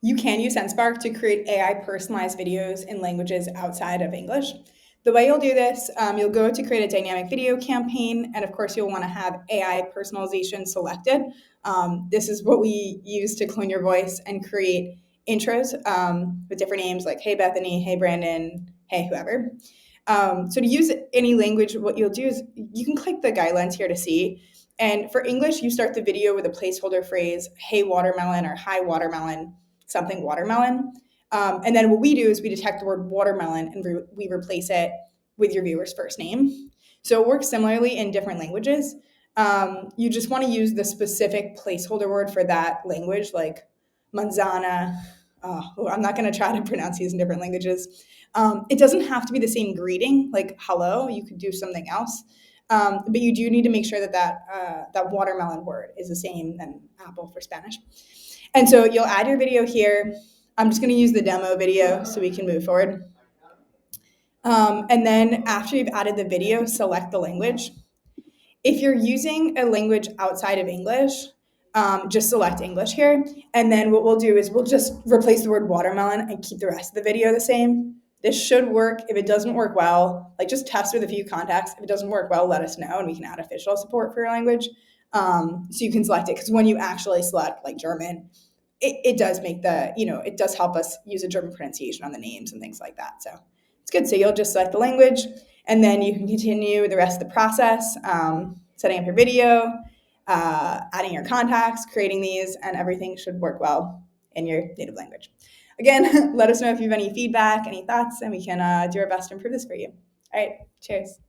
You can use Sendspark to create AI personalized videos in languages outside of English. The way you'll do this, you'll go to create a dynamic video campaign, and of course, you'll want to have AI personalization selected. This is what we use to clone your voice and create intros with different names like Hey Bethany, Hey Brandon, Hey whoever. So to use any language, what you'll do is you can click the guidelines here to see. And for English, you start the video with a placeholder phrase, Hey watermelon or Hi watermelon, something watermelon. And then what we do is we detect the word watermelon and we replace it with your viewer's first name. So it works similarly in different languages. You just want to use the specific placeholder word for that language, like manzana. I'm not going to try to pronounce these in different languages. It doesn't have to be the same greeting, like hello. You could do something else. But you do need to make sure that watermelon word is the same than apple for Spanish. And so you'll add your video here. I'm just going to use the demo video so we can move forward. And then after you've added the video, select the language. If you're using a language outside of English, just select English here. And then what we'll do is we'll just replace the word watermelon and keep the rest of the video the same. This should work. If it doesn't work well, like just test with a few contacts. If it doesn't work well, let us know and we can add official support for your language. So you can select it, because when you actually select like German, it does make it does help us use a German pronunciation on the names and things like that. So it's good. So you'll just select the language, and then you can continue with the rest of the process, setting up your video, adding your contacts, creating these, and everything should work well in your native language. Again, let us know if you have any feedback, any thoughts, and we can do our best to improve this for you. All right, cheers.